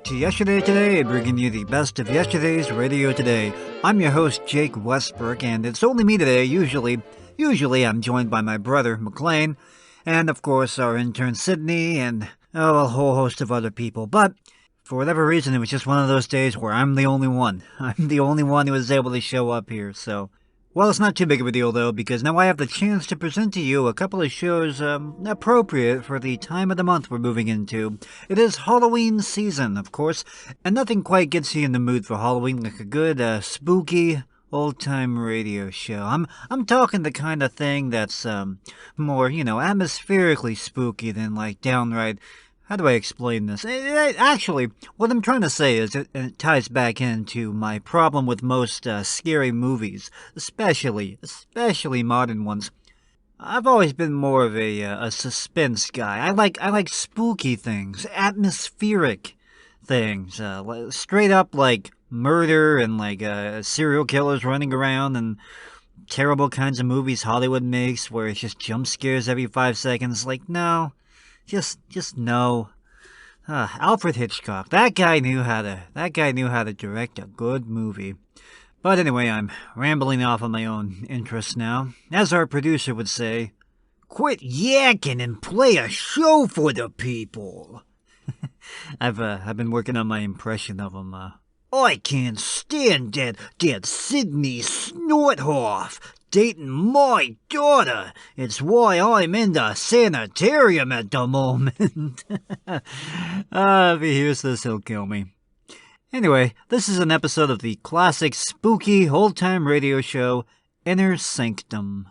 back to Yesterday Today, bringing you the best of yesterday's radio today. I'm your host, Jake Westbrook, and it's only me today. Usually I'm joined by my brother, McLean, and of course our intern, Sydney, and a whole host of other people. But for whatever reason, it was just one of those days where I'm the only one. I'm the only one who was able to show up here, so... Well, it's not too big of a deal, though, because now I have the chance to present to you a couple of shows appropriate for the time of the month we're moving into. It is Halloween season, of course, and nothing quite gets you in the mood for Halloween like a good, spooky, old-time radio show. I'm talking the kind of thing that's, more, atmospherically spooky than, like, downright... How do I explain this? Actually, what I'm trying to say is, it ties back into my problem with most scary movies, especially modern ones. I've always been more of a suspense guy. I like spooky things, atmospheric things, straight up like murder and like serial killers running around and terrible kinds of movies Hollywood makes where it's just jump scares every 5 seconds. Like, no. Just no. Alfred Hitchcock. That guy knew how to direct a good movie. But anyway, I'm rambling off on my own interests now. As our producer would say, quit yakking and play a show for the people. I've been working on my impression of him. I can't stand that Sydney Snorthoff dating my daughter. It's why I'm in the sanitarium at the moment. If he hears this, he'll kill me. Anyway, this is an episode of the classic spooky old-time radio show, Inner Sanctum.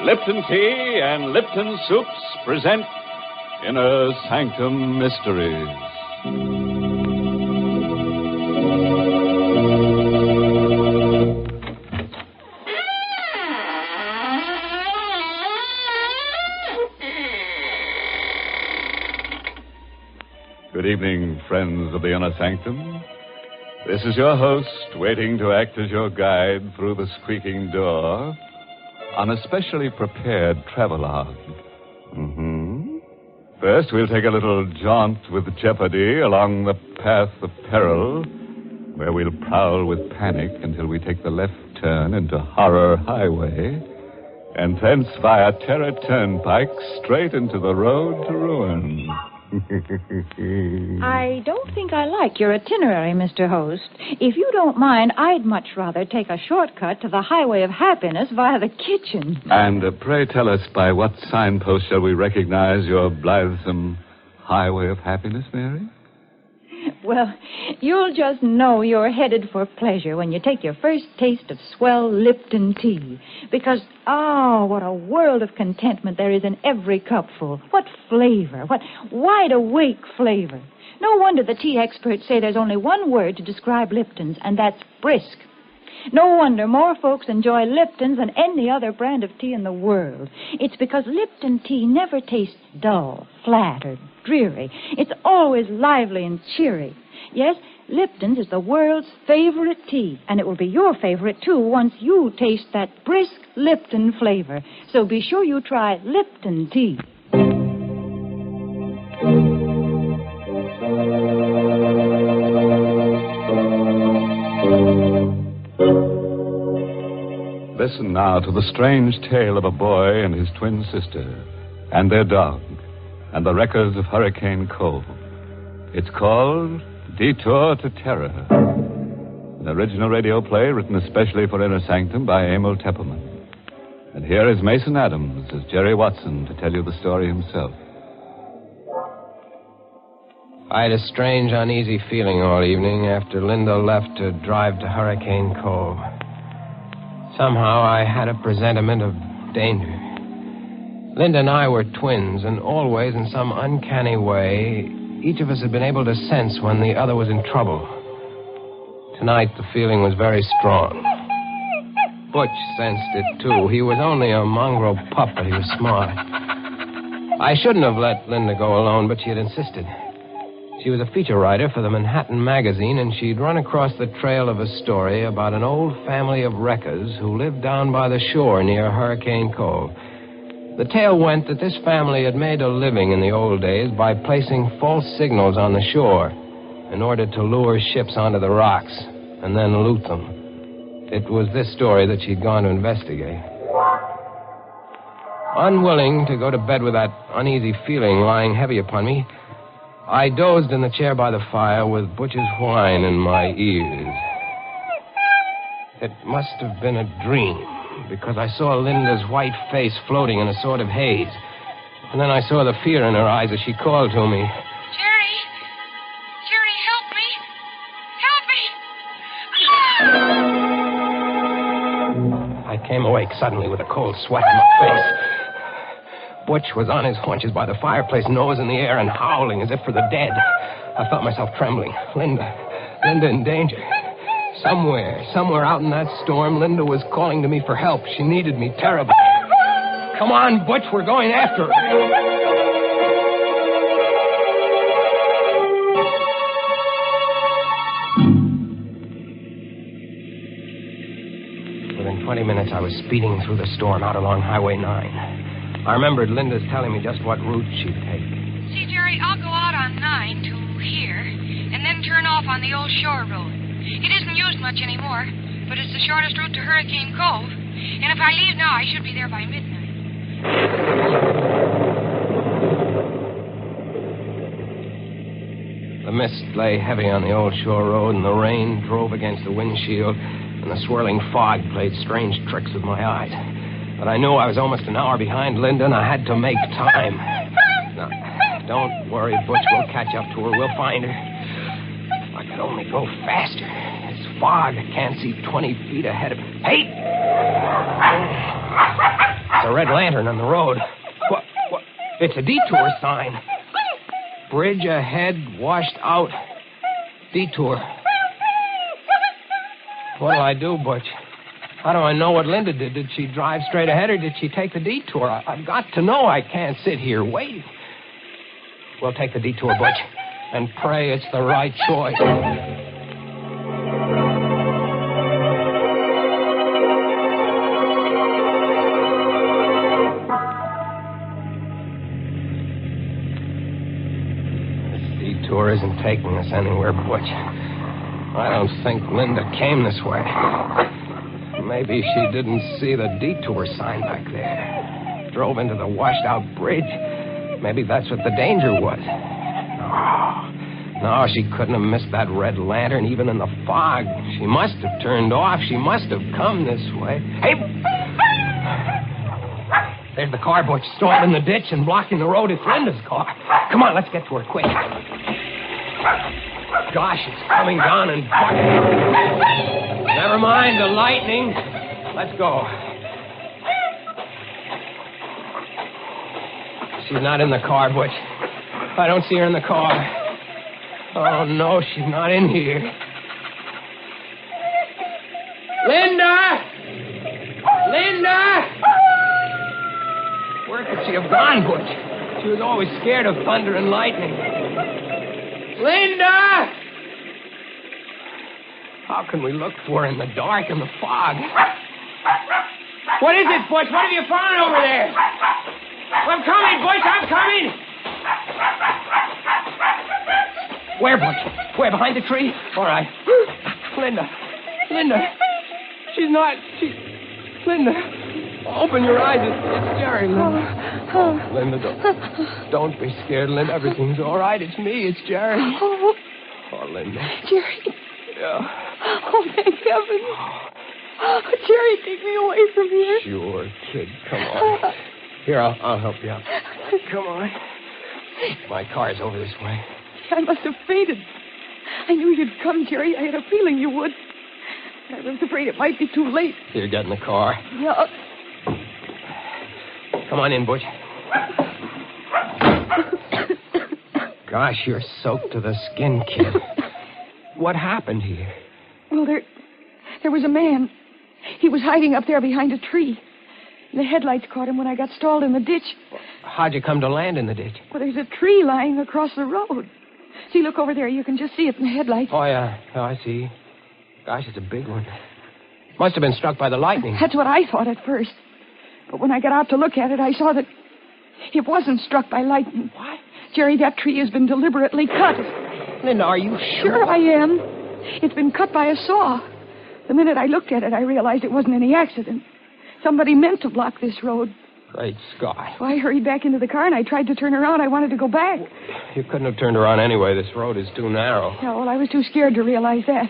Lipton Tea and Lipton Soups present Inner Sanctum Mysteries. Good evening, friends of the Inner Sanctum. This is your host, waiting to act as your guide through the squeaking door on a specially prepared travelogue. First, we'll take a little jaunt with jeopardy along the path of peril, where we'll prowl with panic until we take the left turn into Horror Highway, and thence via Terror Turnpike straight into the road to ruin. I don't think I like your itinerary, Mr. Host. If you don't mind, I'd much rather take a shortcut to the Highway of Happiness via the kitchen. And pray tell us, by what signpost shall we recognize your blithesome Highway of Happiness, Mary? Well, you'll just know you're headed for pleasure when you take your first taste of swell Lipton tea. Because, what a world of contentment there is in every cupful. What flavor, what wide-awake flavor. No wonder the tea experts say there's only one word to describe Lipton's, and that's brisk. No wonder more folks enjoy Lipton's than any other brand of tea in the world. It's because Lipton tea never tastes dull, flat, or dreary. It's always lively and cheery. Yes, Lipton's is the world's favorite tea, and it will be your favorite, too, once you taste that brisk Lipton flavor. So be sure you try Lipton tea. Listen now to the strange tale of a boy and his twin sister, and their dog, and the wreckers of Hurricane Cove. It's called Detour to Terror, an original radio play written especially for Inner Sanctum by Emil Tepperman. And here is Mason Adams as Jerry Watson to tell you the story himself. I had a strange, uneasy feeling all evening after Linda left to drive to Hurricane Cove. Somehow I had a presentiment of danger. Linda and I were twins, and always, in some uncanny way, each of us had been able to sense when the other was in trouble. Tonight, the feeling was very strong. Butch sensed it, too. He was only a mongrel pup, but he was smart. I shouldn't have let Linda go alone, but she had insisted. She was a feature writer for the Manhattan Magazine, and she'd run across the trail of a story about an old family of wreckers who lived down by the shore near Hurricane Cove. The tale went that this family had made a living in the old days by placing false signals on the shore in order to lure ships onto the rocks and then loot them. It was this story that she'd gone to investigate. Unwilling to go to bed with that uneasy feeling lying heavy upon me, I dozed in the chair by the fire with Butch's whine in my ears. It must have been a dream, because I saw Linda's white face floating in a sort of haze. And then I saw the fear in her eyes as she called to me. Jerry! Jerry, help me! Help me! I came awake suddenly with a cold sweat on my face. Butch was on his haunches by the fireplace, nose in the air and howling as if for the dead. I felt myself trembling. Linda in danger. Somewhere out in that storm, Linda was calling to me for help. She needed me terribly. Come on, Butch, we're going after her. Within 20 minutes, I was speeding through the storm out along Highway 9. I remembered Linda's telling me just what route she'd take. See, Jerry, I'll go out on 9 to here, and then turn off on the old shore road. It isn't used much anymore, but it's the shortest route to Hurricane Cove. And if I leave now, I should be there by midnight. The mist lay heavy on the old shore road, and the rain drove against the windshield, and the swirling fog played strange tricks with my eyes. But I knew I was almost an hour behind Linda, and I had to make time. Now, don't worry, Butch. We'll catch up to her. We'll find her. If I could only go faster. It's fog. I can't see 20 feet ahead of me. Hey! It's a red lantern on the road. What? It's a detour sign. Bridge ahead, washed out. Detour. What'll I do, Butch? How do I know what Linda did? Did she drive straight ahead or did she take the detour? I've got to know. I can't sit here waiting. We'll take the detour, Butch, and pray it's the right choice. This detour isn't taking us anywhere, Butch. I don't think Linda came this way. Maybe she didn't see the detour sign back there. Drove into the washed-out bridge. Maybe that's what the danger was. No, she couldn't have missed that red lantern even in the fog. She must have turned off. She must have come this way. Hey! There's the car, Butch, stalled in the ditch and blocking the road. It's Linda's car. Come on, let's get to her quick. Gosh, it's coming down and bucking. Never mind the lightning. Let's go. She's not in the car, Butch. I don't see her in the car. Oh, no, she's not in here. Linda! Linda! Where could she have gone, Butch? She was always scared of thunder and lightning. Linda! How can we look for her in the dark and the fog? What is it, Butch? What have you found over there? I'm coming, Butch. I'm coming. Where, Butch? Where, behind the tree? All right. Linda. She's not... Linda. Open your eyes. It's Jerry, Linda. Linda, don't be scared, Linda. Everything's all right. It's me. It's Jerry. Oh, Linda. Jerry. Yeah. Oh, thank heaven. Oh, Jerry, take me away from here. Sure, kid. Come on. Here, I'll help you out. Come on. My car's over this way. I must have fainted. I knew you'd come, Jerry. I had a feeling you would. I was afraid it might be too late. Here, get in the car. Yeah. Come on in, Butch. Gosh, you're soaked to the skin, kid. What happened here? Well, there was a man. He was hiding up there behind a tree. The headlights caught him when I got stalled in the ditch. How'd you come to land in the ditch? Well, there's a tree lying across the road. See, look over there. You can just see it in the headlights. Oh, yeah. Oh, I see. Gosh, it's a big one. Must have been struck by the lightning. That's what I thought at first. But when I got out to look at it, I saw that it wasn't struck by lightning. What? Jerry, that tree has been deliberately cut. Linda, are you Sure I am. It's been cut by a saw. The minute I looked at it, I realized it wasn't any accident. Somebody meant to block this road. Great Scott. So I hurried back into the car, and I tried to turn around. I wanted to go back. You couldn't have turned around anyway. This road is too narrow. Yeah, well, I was too scared to realize that.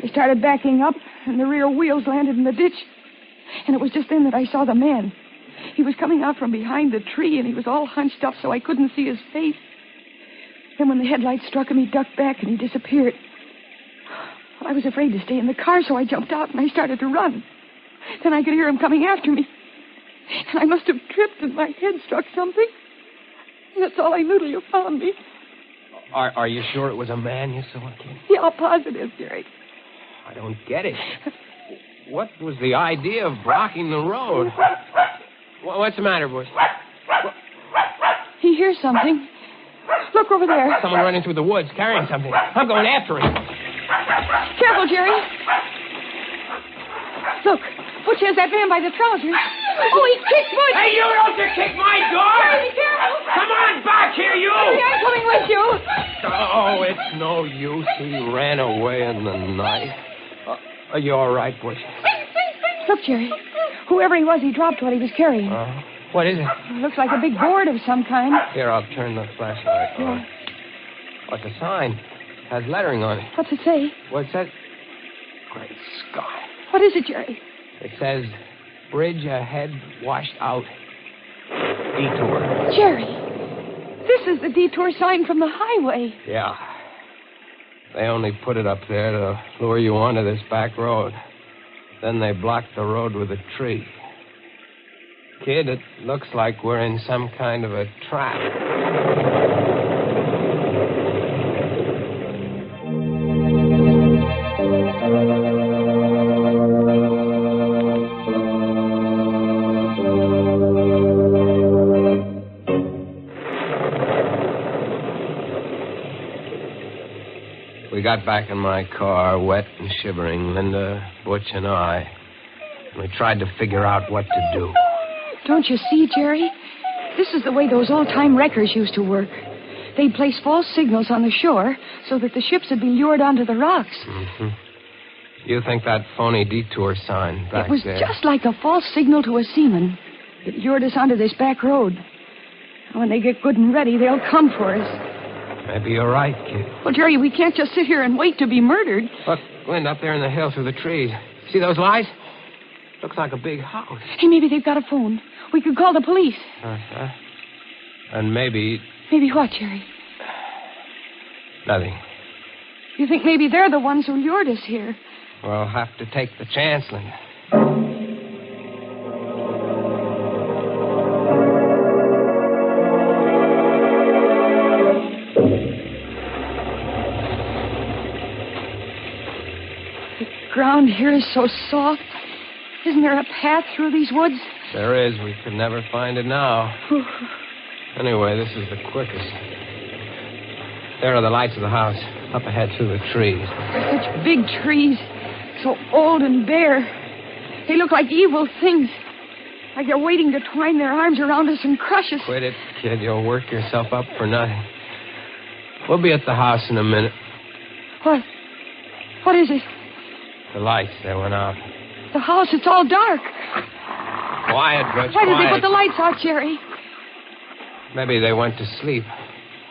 I started backing up, and the rear wheels landed in the ditch. And it was just then that I saw the man. He was coming out from behind the tree, and he was all hunched up so I couldn't see his face. Then when the headlights struck him, he ducked back, and he disappeared. Well, I was afraid to stay in the car, so I jumped out, and I started to run. Then I could hear him coming after me. And I must have tripped, and my head struck something. That's all I knew till you found me. Are you sure it was a man you saw, kid? Yeah, positive, Jerry. I don't get it. What was the idea of blocking the road? What's the matter, boys? He hears something. Look over there. Someone running through the woods carrying something. I'm going after him. Careful, Jerry. Look, Butch has that man by the trousers. Oh, he kicked Butch. Hey, you don't kick my door! Jerry, be careful. Come on back here, you! Jerry, I'm coming with you. Oh, it's no use. He ran away in the night. Are you all right, Butch? Look, Jerry. Whoever he was, he dropped what he was carrying. What is it? Looks like a big board of some kind. Here, I'll turn the flashlight on. What's the sign? It has lettering on it. What's it say? What's that? Great Scott. What is it, Jerry? It says, bridge ahead, washed out. Detour. Jerry, this is the detour sign from the highway. Yeah. They only put it up there to lure you onto this back road. Then they blocked the road with a tree. Kid, it looks like we're in some kind of a trap. We got back in my car, wet and shivering, Linda, Butch, and I. And we tried to figure out what to do. Don't you see, Jerry? This is the way those old-time wreckers used to work. They'd place false signals on the shore so that the ships would be lured onto the rocks. Mm-hmm. You think that phony detour sign back It was there... just like a false signal to a seaman. It lured us onto this back road. When they get good and ready, they'll come for us. Maybe you're right, kid. Well, Jerry, we can't just sit here and wait to be murdered. Look, Linda, up there in the hill through the trees. See those lights? Looks like a big house. Hey, maybe they've got a phone. We could call the police. Uh-huh. And maybe... Maybe what, Jerry? Nothing. You think maybe they're the ones who lured us here? We'll have to take the chance, Linda. The ground here is so soft. Isn't there a path through these woods? There is. We could never find it now. Anyway, this is the quickest. There are the lights of the house, up ahead through the trees. They're such big trees, so old and bare. They look like evil things, like they're waiting to twine their arms around us and crush us. Quit it, kid. You'll work yourself up for nothing. We'll be at the house in a minute. What? What is it? The lights, they went out. The house, it's all dark. Quiet, Butch, Why did they quiet. put the lights out, Jerry? Maybe they went to sleep.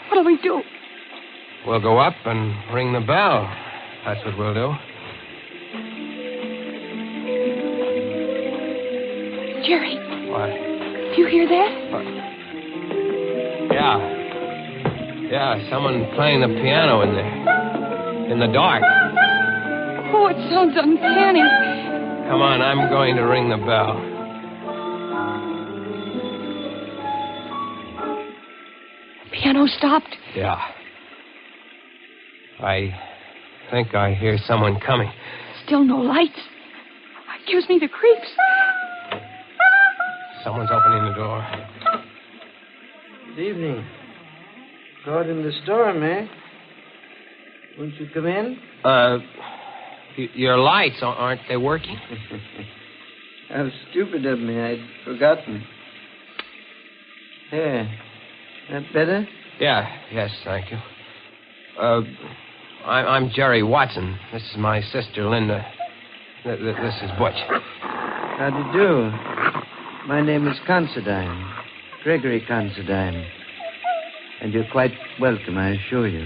What'll we do? We'll go up and ring the bell. That's what we'll do. Jerry, What? do you hear that? Yeah, someone playing the piano in there. In the dark. Oh, it sounds uncanny. Come on, I'm going to ring the bell. Piano stopped. Yeah. I think I hear someone coming. Still no lights. It gives me the creeps. Someone's opening the door. Good evening. Caught in the storm, eh? Won't you come in? Your lights, aren't they working? How stupid of me. I'd forgotten. There. That better? Yes, thank you. I'm Jerry Watson. This is my sister, Linda. This is Butch. How do you do? My name is Considine. Gregory Considine. And you're quite welcome, I assure you.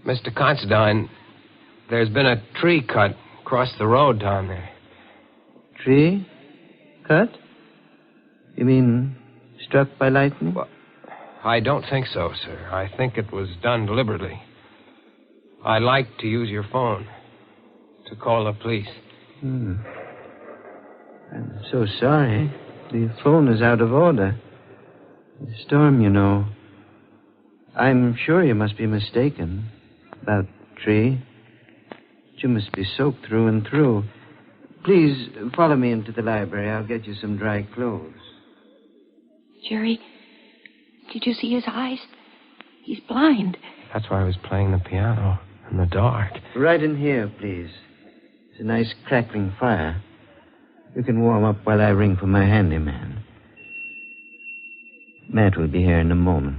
Mr. Considine, there's been a tree cut across the road down there. Tree? Cut? You mean struck by lightning? Well, I don't think so, sir. I think it was done deliberately. I'd like to use your phone to call the police. I'm so sorry. The phone is out of order. The storm, you know. I'm sure you must be mistaken about tree. You must be soaked through and through. Please, follow me into the library. I'll get you some dry clothes. Jerry, did you see his eyes? He's blind. That's why I was playing the piano in the dark. Right in here, please. It's a nice crackling fire. You can warm up while I ring for my handyman. Matt will be here in a moment.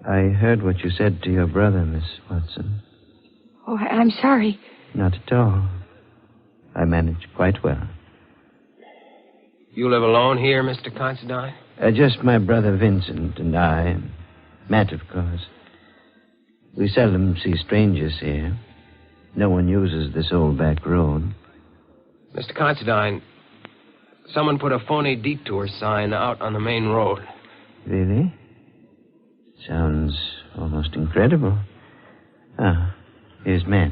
I heard what you said to your brother, Miss Watson. Oh, I'm sorry. Not at all. I managed quite well. You live alone here, Mr. Considine? Just my brother Vincent and I, and Matt, of course. We seldom see strangers here. No one uses this old back road. Mr. Considine, someone put a phony detour sign out on the main road. Really? Sounds almost incredible. Ah, here's Matt.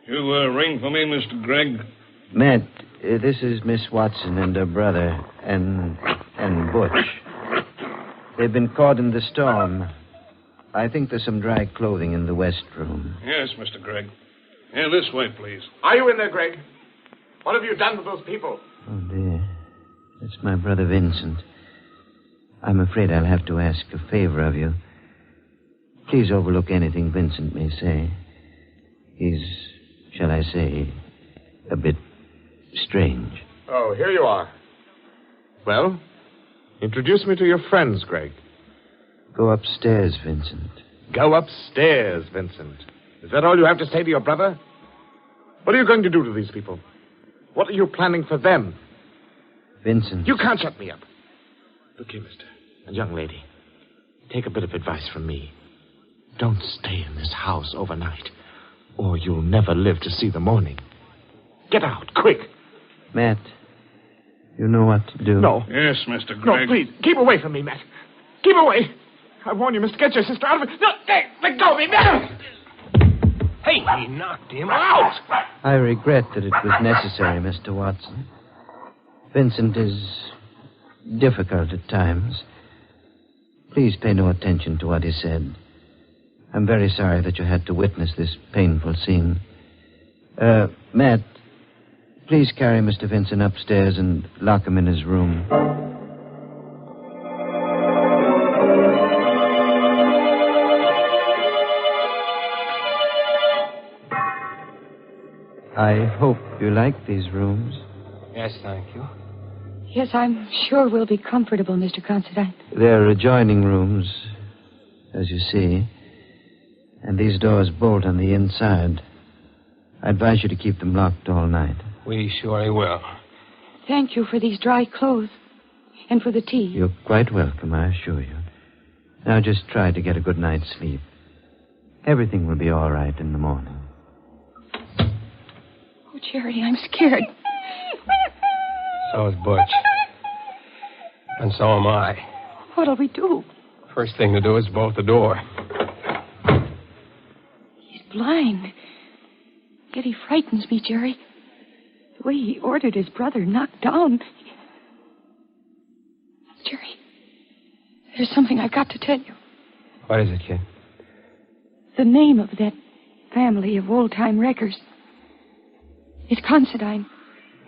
You ring for me, Mr. Gregg? Matt, this is Miss Watson and her brother, and Butch. They've been caught in the storm. I think there's some dry clothing in the west room. Yes, Mr. Gregg. Yeah, this way, please. Are you in there, Greg? What have you done to those people? Oh, dear. It's my brother Vincent. I'm afraid I'll have to ask a favor of you. Please overlook anything Vincent may say. He's, shall I say, a bit strange. Oh, here you are. Well, introduce me to your friends, Greg. Go upstairs, Vincent. Go upstairs, Vincent. Is that all you have to say to your brother? What are you going to do to these people? What are you planning for them? Vincent. You can't shut me up. Look here, mister. And young lady. Take a bit of advice from me. Don't stay in this house overnight, or you'll never live to see the morning. Get out, quick. Matt, you know what to do. No. Yes, Mr. Gregg. No, please, keep away from me, Matt. Keep away. I warn you, mister, get your sister out of it. No, let go of me, Matt. Hey, he knocked him Out. I regret that it was necessary, Mr. Watson. Vincent is difficult at times. Please pay no attention to what he said. I'm very sorry that you had to witness this painful scene. Matt, please carry Mr. Vincent upstairs and lock him in his room. I hope you like these rooms. Yes, thank you. Yes, I'm sure we'll be comfortable, Mr. Considine. They're adjoining rooms, as you see. And these doors bolt on the inside. I advise you to keep them locked all night. We surely will. Thank you for these dry clothes and for the tea. You're quite welcome, I assure you. Now just try to get a good night's sleep. Everything will be all right in the morning. Oh, Jerry, I'm scared. So is Butch. And so am I. What'll we do? First thing to do is bolt the door. He's blind. Yet he frightens me, Jerry. The way he ordered his brother knocked down. Jerry, there's something I've got to tell you. What is it, kid? The name of that family of old-time wreckers is Considine.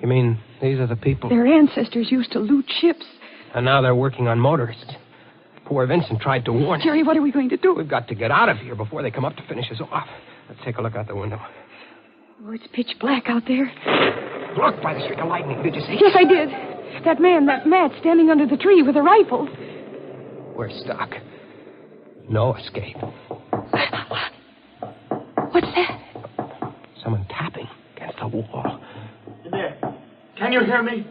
You mean these are the people? Their ancestors used to loot ships And now they're working on motorists. Poor Vincent tried to warn him. Jerry, what are we going to do? We've got to get out of here before they come up to finish us off. Let's take a look out the window. Oh, it's pitch black out there. Look, by the streak of lightning. Did you see? Yes, I did. That man, that Matt, standing under the tree with a rifle. We're stuck. No escape. What's that? Someone tapping against the wall. In there. Can you hear me?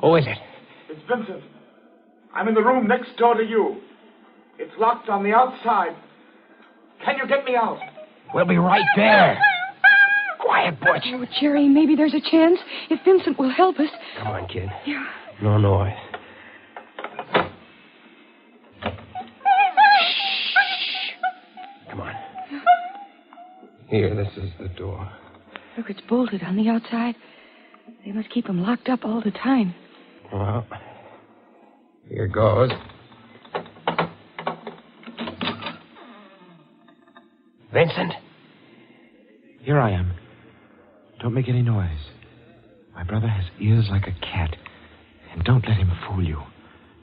Who is it? It's Vincent. I'm in the room next door to you. It's locked on the outside. Can you get me out? We'll be right there. Quiet, Butch. Oh, Jerry, maybe there's a chance if Vincent will help us. Come on, kid. Yeah. No noise. Come on. Here, this is the door. Look, it's bolted on the outside. They must keep him locked up all the time. Well, here goes. Vincent? Here I am. Don't make any noise. My brother has ears like a cat. And don't let him fool you.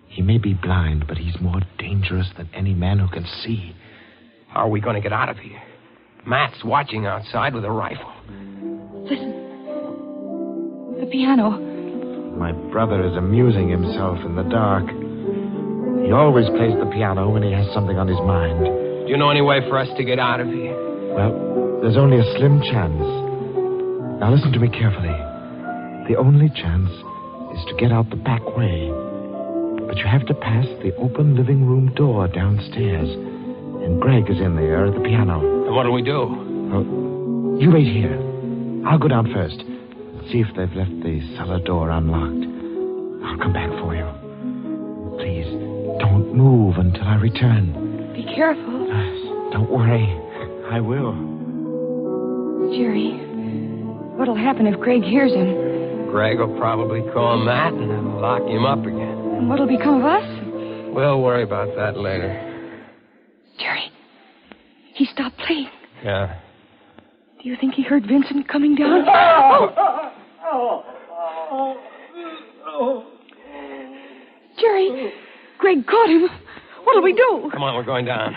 He may be blind, but he's more dangerous than any man who can see. How are we going to get out of here? Matt's watching outside with a rifle. Listen. The piano. My brother is amusing himself in the dark. He always plays the piano when he has something on his mind. Do you know any way for us to get out of here? Well, there's only a slim chance. Now listen to me carefully. The only chance is to get out the back way. But you have to pass the open living room door downstairs. And Greg is in there at the piano. And what'll we do? Well, you wait here. I'll go down first. See if they've left the cellar door unlocked. I'll come back for you. Please, don't move until I return. Be careful. Don't worry. I will. Jerry, what'll happen if Greg hears him? Greg will probably call Matt and then lock him up again. And what'll become of us? We'll worry about that later. Jerry, he stopped playing. Yeah. Do you think he heard Vincent coming down? Jerry, Greg caught him. What'll we do? Come on, we're going down.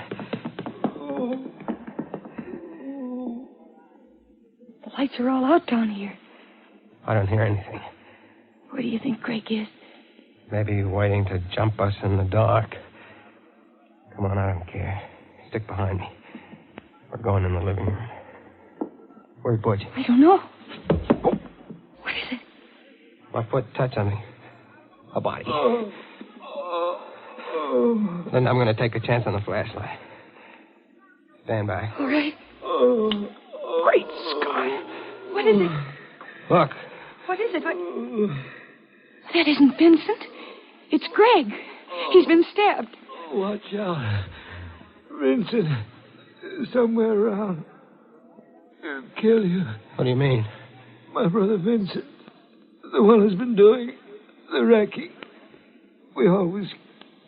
The lights are all out down here. I don't hear anything. Where do you think Greg is? Maybe waiting to jump us in the dark. Come on, I don't care. Stick behind me. We're going in the living room. Where's Butch? I don't know. What is it? My foot touched something. A body. Then I'm going to take a chance on the flashlight. Stand by. All right. Great Scott. What is it? Look. What is it? That isn't Vincent. It's Greg. He's been stabbed. Watch out. Vincent is somewhere around. He'll kill you. What do you mean? My brother Vincent, the one who's been doing the wrecking. We always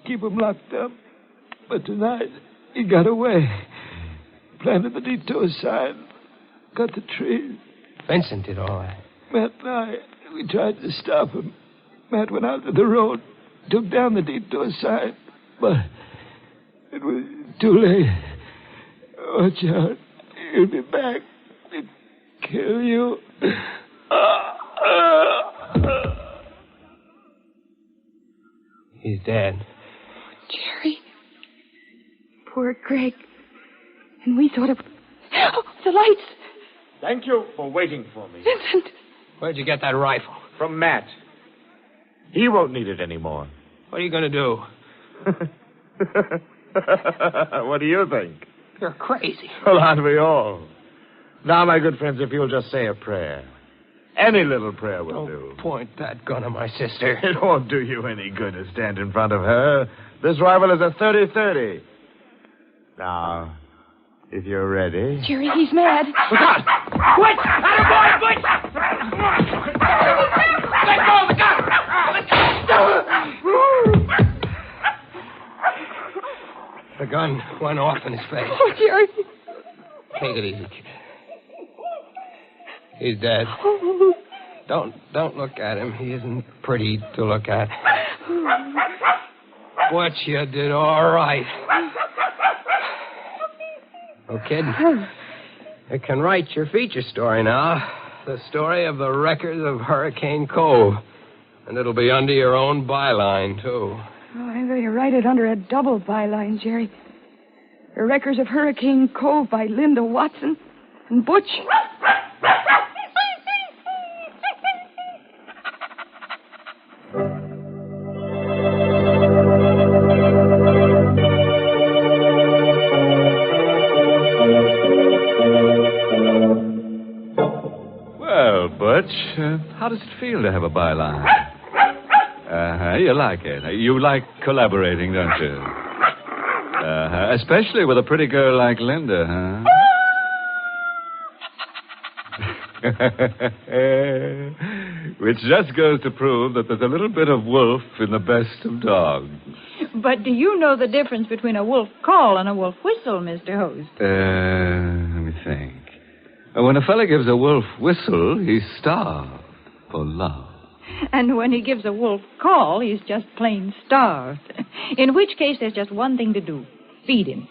keep him locked up. But tonight, he got away. Planted the detour sign. Cut the trees. Vincent did all that. Matt and I, we tried to stop him. Matt went out to the road, took down the detour sign, but it was too late. Watch out. He'll be back to kill you. He's dead. Jerry. Poor Greg. And we thought of... Oh, the lights. Thank you for waiting for me. Vincent. Where'd you get that rifle? From Matt. He won't need it anymore. What are you going to do? What do you think? You're crazy. Well, aren't we all? Now, my good friends, if you'll just say a prayer. Any little prayer will do. Don't point that gun at my sister. It won't do you any good to stand in front of her. This rifle is a 30-30. Now, if you're ready... Jerry, he's mad. Look out! Butch! Attaboy, Butch! Let go of the gun! The gun went off in his face. Oh, Jerry. Take it easy, kid. He's dead. Oh, Don't look at him. He isn't pretty to look at. What you did all right. Oh, kid, you can write your feature story now. The story of the wreckers of Hurricane Cove. And it'll be under your own byline, too. Oh, I better write it under a double byline, Jerry. The Wreckers of Hurricane Cove by Linda Watson and Butch. Well, Butch, how does it feel to have a byline? You like it. You like collaborating, don't you? Especially with a pretty girl like Linda, huh? Which just goes to prove that there's a little bit of wolf in the best of dogs. But do you know the difference between a wolf call and a wolf whistle, Mr. Host? Let me think. When a fella gives a wolf whistle, he's starved for love. And when he gives a wolf call, he's just plain starved. In which case, there's just one thing to do. Feed him.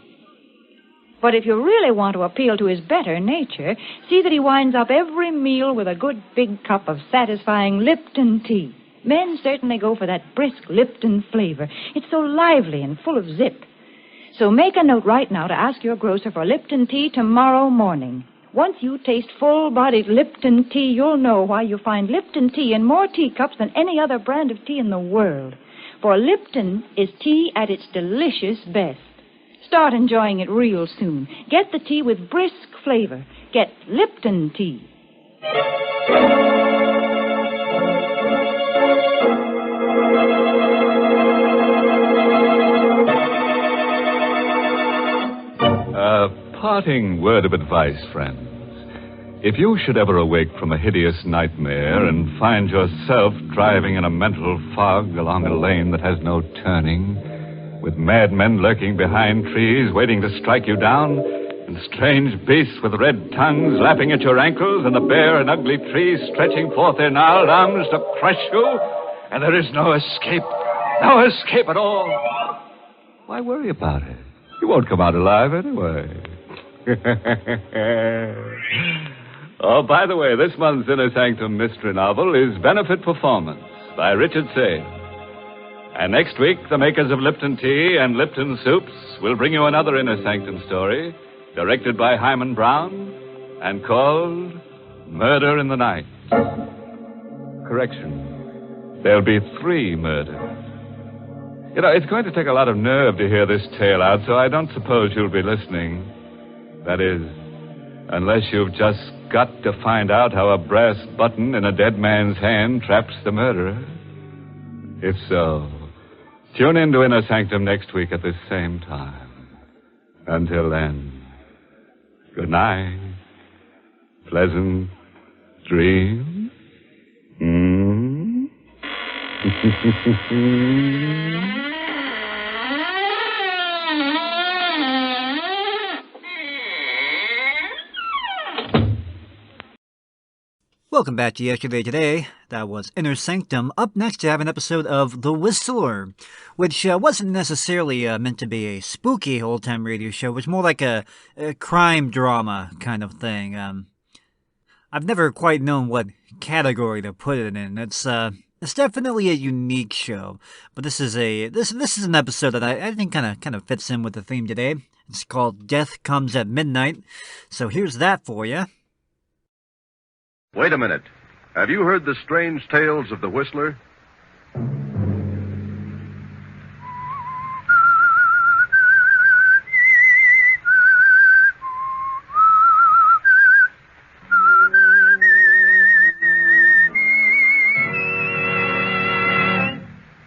But if you really want to appeal to his better nature, see that he winds up every meal with a good big cup of satisfying Lipton tea. Men certainly go for that brisk Lipton flavor. It's so lively and full of zip. So make a note right now to ask your grocer for Lipton tea tomorrow morning. Once you taste full-bodied Lipton tea, you'll know why you find Lipton tea in more teacups than any other brand of tea in the world. For Lipton is tea at its delicious best. Start enjoying it real soon. Get the tea with brisk flavor. Get Lipton tea. Parting word of advice, friends. If you should ever awake from a hideous nightmare and find yourself driving in a mental fog along a lane that has no turning, with madmen lurking behind trees waiting to strike you down, and strange beasts with red tongues lapping at your ankles, and the bare and ugly trees stretching forth their gnarled arms to crush you, and there is no escape at all, why worry about it? You won't come out alive anyway. Oh, by the way, this month's Inner Sanctum mystery novel is Benefit Performance by Richard Sage. And next week, the makers of Lipton Tea and Lipton Soups will bring you another Inner Sanctum story, directed by Hyman Brown, and called Murder in the Night. Correction. There'll be 3 murders. You know, it's going to take a lot of nerve to hear this tale out, so I don't suppose you'll be listening. That is, unless you've just got to find out how a brass button in a dead man's hand traps the murderer. If so, tune in to Inner Sanctum next week at this same time. Until then, good night. Pleasant dreams. Welcome back to Yesterday Today. That was Inner Sanctum. Up next, I have an episode of The Whistler, which wasn't necessarily meant to be a spooky old-time radio show. It was more like a crime drama kind of thing. I've never quite known what category to put it in. It's definitely a unique show, but this is an episode that I think kind of fits in with the theme today. It's called Death Comes at Midnight. So here's that for you. Wait a minute. Have you heard the strange tales of the Whistler?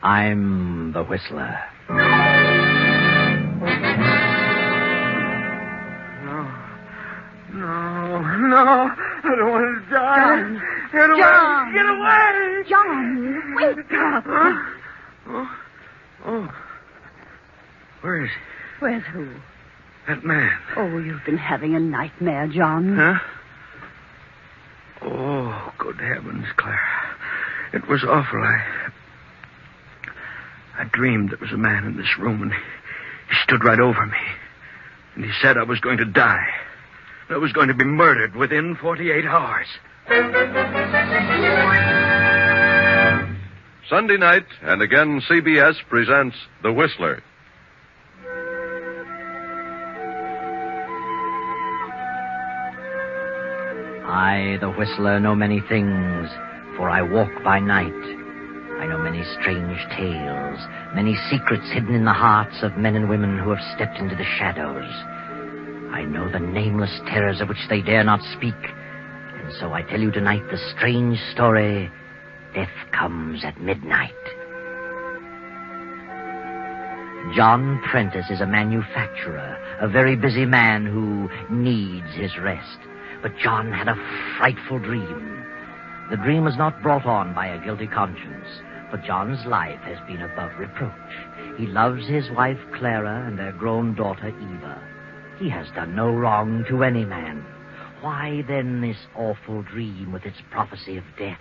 I'm the Whistler. No, I don't want to die. John. Get away. John, wake up. Oh. Where is he? Where's who? That man. Oh, you've been having a nightmare, John. Huh? Oh, good heavens, Clara. It was awful. I dreamed there was a man in this room, and he stood right over me. And he said I was going to die. I was going to be murdered within 48 hours. Sunday night, and again CBS presents The Whistler. I, the Whistler, know many things, for I walk by night. I know many strange tales, many secrets hidden in the hearts of men and women who have stepped into the shadows. I know the nameless terrors of which they dare not speak, and so I tell you tonight the strange story, Death Comes at Midnight. John Prentice is a manufacturer, a very busy man who needs his rest. But John had a frightful dream. The dream was not brought on by a guilty conscience, for John's life has been above reproach. He loves his wife, Clara, and their grown daughter, Eva. He has done no wrong to any man. Why, then, this awful dream with its prophecy of death?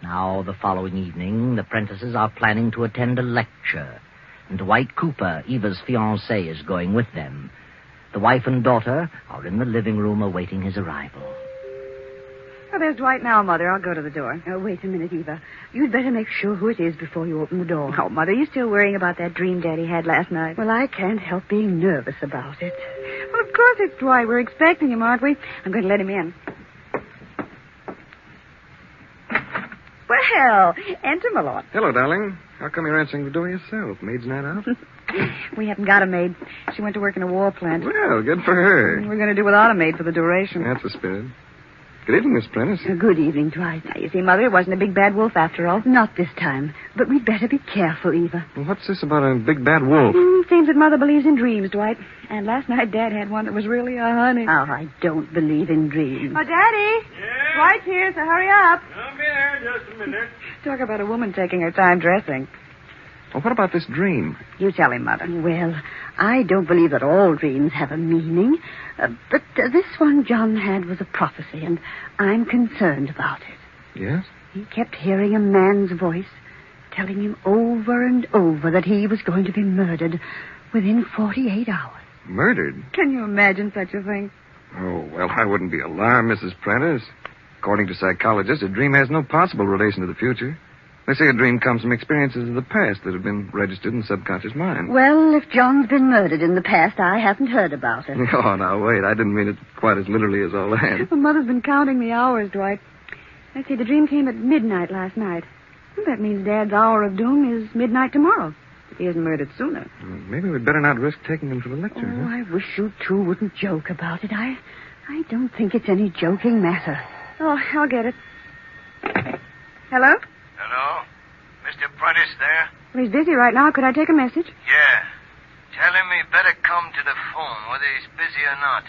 Now, the following evening, the Prentices are planning to attend a lecture, and Dwight Cooper, Eva's fiancé, is going with them. The wife and daughter are in the living room awaiting his arrival. Oh, there's Dwight now, Mother. I'll go to the door. Oh, wait a minute, Eva. You'd better make sure who it is before you open the door. Oh, Mother, you still worrying about that dream Daddy had last night? Well, I can't help being nervous about it. Well, of course it's Dwight. We're expecting him, aren't we? I'm going to let him in. Well, enter, my lord. Hello, darling. How come you're answering the door yourself? Maid's night out? We haven't got a maid. She went to work in a war plant. Well, good for her. We're going to do without a maid for the duration. That's the spirit. Good evening, Miss Prentice. Good evening, Dwight. Now, you see, Mother, it wasn't a big bad wolf after all. Not this time. But we'd better be careful, Eva. Well, what's this about a big bad wolf? Seems that Mother believes in dreams, Dwight. And last night Dad had one that was really a honey. Oh, I don't believe in dreams. Oh, Daddy. Yeah? Dwight's here, so hurry up. I'll be there just a minute. Talk about a woman taking her time dressing. Well, what about this dream? You tell him, Mother. Well, I don't believe that all dreams have a meaning. But this one John had was a prophecy, and I'm concerned about it. Yes? He kept hearing a man's voice telling him over and over that he was going to be murdered within 48 hours. Murdered? Can you imagine such a thing? Oh, well, I wouldn't be alarmed, Mrs. Prentice. According to psychologists, a dream has no possible relation to the future. They say a dream comes from experiences of the past that have been registered in the subconscious mind. Well, if John's been murdered in the past, I haven't heard about it. Oh, now, wait. I didn't mean it quite as literally as all that. Well, Mother's been counting the hours, Dwight. Let's see, the dream came at midnight last night. Well, that means Dad's hour of doom is midnight tomorrow. If he isn't murdered sooner. Well, maybe we'd better not risk taking him to the lecture. Oh, I wish you two wouldn't joke about it. I don't think it's any joking matter. Oh, I'll get it. Hello? Hello? Mr. Prentice there? Well, he's busy right now. Could I take a message? Yeah. Tell him he better come to the phone, whether he's busy or not,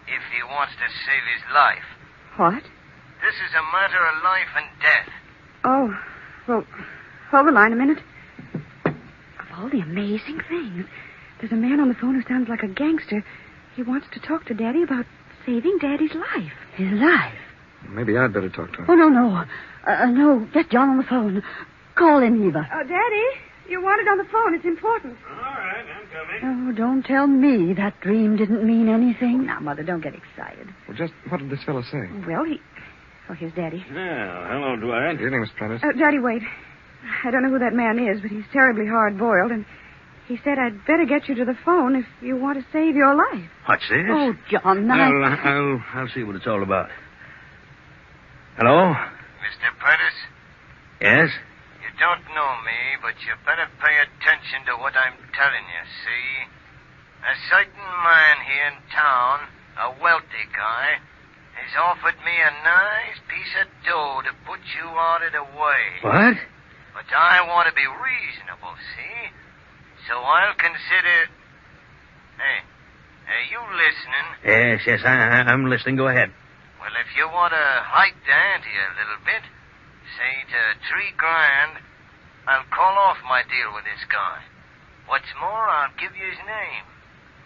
if he wants to save his life. What? This is a matter of life and death. Oh, well, hold the line a minute. Of all the amazing things, there's a man on the phone who sounds like a gangster. He wants to talk to Daddy about saving Daddy's life. His life? Maybe I'd better talk to him. Oh, no. No, get John on the phone. Call him, Eva. Oh, Daddy, you want it on the phone. It's important. All right, I'm coming. Oh, don't tell me that dream didn't mean anything. Now, Mother, don't get excited. Well, just what did this fellow say? Well, Oh, here's Daddy. Well, hello, Dwight. Good evening, Miss Prentice. Daddy, wait. I don't know who that man is, but he's terribly hard-boiled, and he said I'd better get you to the phone if you want to save your life. What's this? Oh, John, I'll see what it's all about. Hello? Mr. Prentice? Yes? You don't know me, but you better pay attention to what I'm telling you, see? A certain man here in town, a wealthy guy, has offered me a nice piece of dough to put you out of the way. What? But I want to be reasonable, see? So I'll consider... Hey, are you listening? Yes, I'm listening. Go ahead. Well, if you want to hike the ante a little bit, say to $3,000, I'll call off my deal with this guy. What's more, I'll give you his name.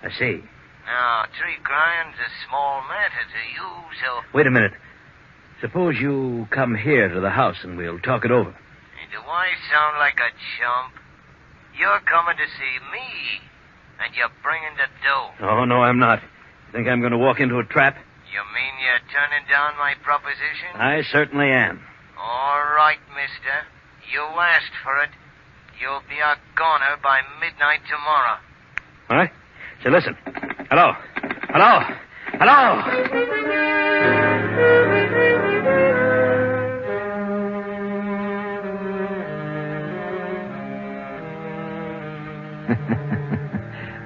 I see. Now, $3,000's a small matter to you, so... Wait a minute. Suppose you come here to the house and we'll talk it over. Do I sound like a chump? You're coming to see me, and you're bringing the dough. Oh, no, I'm not. Think I'm going to walk into a trap? You mean you're turning down my proposition? I certainly am. All right, mister. You asked for it. You'll be a goner by midnight tomorrow. All right? So listen. Hello. Hello. Hello.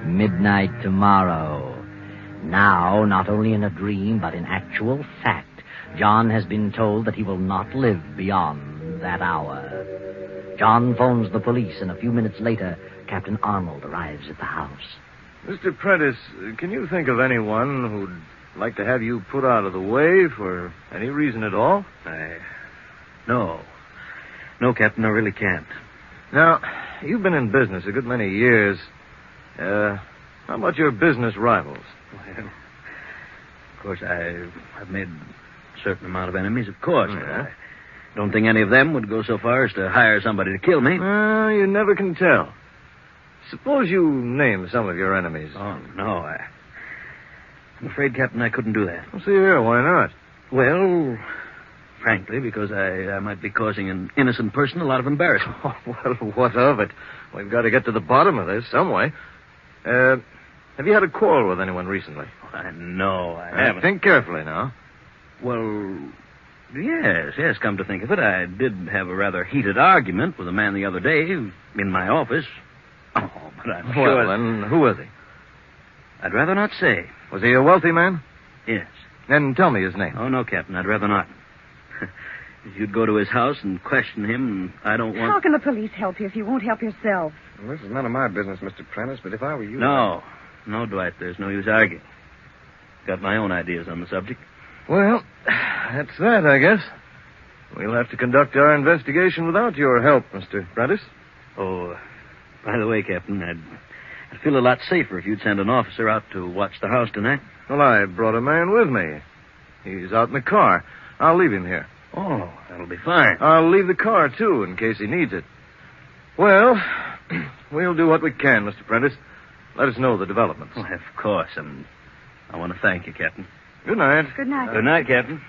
Midnight tomorrow. Now, not only in a dream, but in actual fact, John has been told that he will not live beyond that hour. John phones the police, and a few minutes later, Captain Arnold arrives at the house. Mr. Prentice, can you think of anyone who'd like to have you put out of the way for any reason at all? No. No, Captain, I really can't. Now, you've been in business a good many years. How about your business rivals? Well, of course, I've made a certain amount of enemies, of course. But I don't think any of them would go so far as to hire somebody to kill me. You never can tell. Suppose you name some of your enemies. Oh, no, I'm afraid, Captain, I couldn't do that. Well, see here, why not? Well, frankly, because I might be causing an innocent person a lot of embarrassment. Oh, well, what of it? We've got to get to the bottom of this some way. Have you had a quarrel with anyone recently? No, I haven't. Think carefully now. Well, yes, come to think of it, I did have a rather heated argument with a man the other day in my office. Oh, but I'm sure... Well, then, who was he? I'd rather not say. Was he a wealthy man? Yes. Then tell me his name. Oh, no, Captain, I'd rather not. If you'd go to his house and question him, I don't want... How can the police help you if you won't help yourself? Well, this is none of my business, Mr. Prentice, but if I were you... No, Dwight, there's no use arguing. Got my own ideas on the subject. Well, that's that, I guess. We'll have to conduct our investigation without your help, Mr. Prentice. Oh, by the way, Captain, I'd feel a lot safer if you'd send an officer out to watch the house tonight. Well, I brought a man with me. He's out in the car. I'll leave him here. Oh, that'll be fine. I'll leave the car, too, in case he needs it. Well, we'll do what we can, Mr. Prentice. Let us know the developments. Oh, of course, and I want to thank you, Captain. Good night. Good night. Good night, Captain.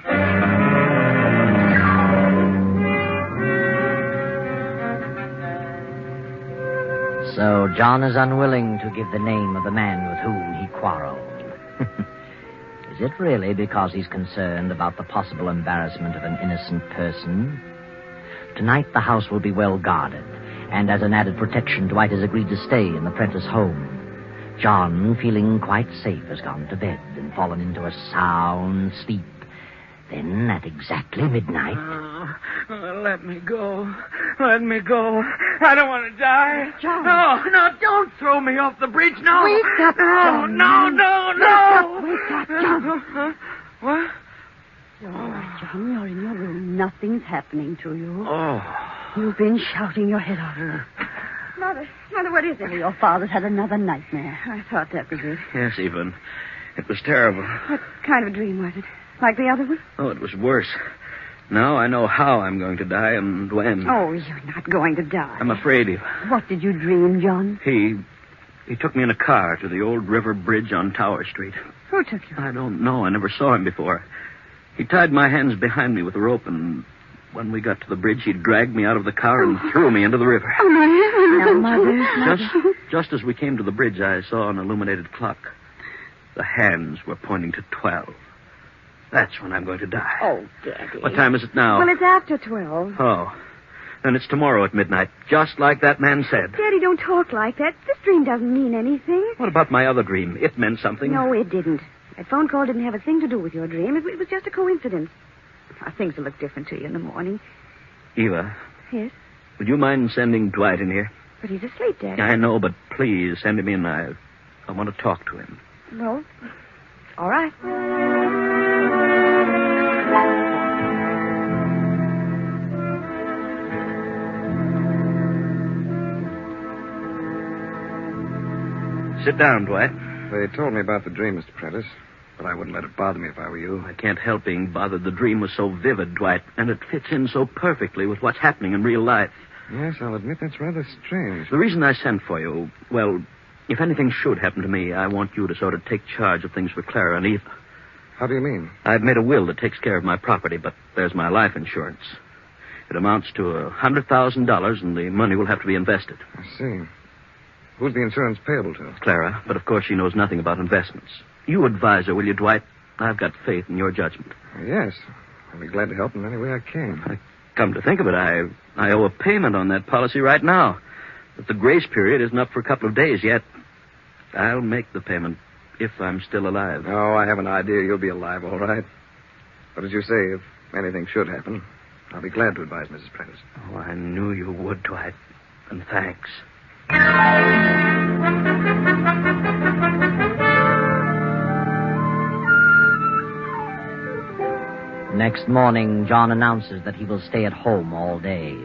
So John is unwilling to give the name of the man with whom he quarreled. Is it really because he's concerned about the possible embarrassment of an innocent person? Tonight the house will be well guarded, and as an added protection, Dwight has agreed to stay in the Prentice home. John, feeling quite safe, has gone to bed and fallen into a sound sleep. Then, at exactly midnight... Let me go. Let me go. I don't want to die. John. No, don't throw me off the bridge. No. Wake up, John. No. Wake up, John. What? Oh, John, you're in your room. Nothing's happening to you. Oh. You've been shouting your head off. Mother, what is it? Your father's had another nightmare. I thought that was it. Yes, Evelyn. It was terrible. What kind of a dream was it? Like the other one? Oh, it was worse. Now I know how I'm going to die and when. Oh, you're not going to die. I'm afraid, Eva. What did you dream, John? He took me in a car to the old river bridge on Tower Street. Who took you? I don't know. I never saw him before. He tied my hands behind me with a rope, and when we got to the bridge, he dragged me out of the car and threw me into the river. Oh, my heavens. Now, Mother. Just as we came to the bridge, I saw an illuminated clock. The hands were pointing to 12. That's when I'm going to die. Oh, Daddy. What time is it now? Well, it's after 12. Oh. Then it's tomorrow at midnight, just like that man said. Daddy, don't talk like that. This dream doesn't mean anything. What about my other dream? It meant something. No, it didn't. That phone call didn't have a thing to do with your dream. It was just a coincidence. Things will look different to you in the morning. Eva. Yes? Would you mind sending Dwight in here? But he's asleep, Daddy. I know, but please send him in. I want to talk to him. Well, all right. Sit down, Dwight. They told me about the dream, Mr. Prentice. But I wouldn't let it bother me if I were you. I can't help being bothered. The dream was so vivid, Dwight, and it fits in so perfectly with what's happening in real life. Yes, I'll admit that's rather strange. The reason I sent for you, well, if anything should happen to me, I want you to sort of take charge of things for Clara and Eva. How do you mean? I've made a will that takes care of my property, but there's my life insurance. It amounts to $100,000, and the money will have to be invested. I see. Who's the insurance payable to? Clara, but of course she knows nothing about investments. You advise her, will you, Dwight? I've got faith in your judgment. Yes. I'll be glad to help in any way I can. Come to think of it, I owe a payment on that policy right now. But the grace period isn't up for a couple of days yet. I'll make the payment if I'm still alive. Oh, I have an idea you'll be alive, all right. But as you say, if anything should happen, I'll be glad to advise Mrs. Prentice. Oh, I knew you would, Dwight. And thanks. Next morning, John announces that he will stay at home all day.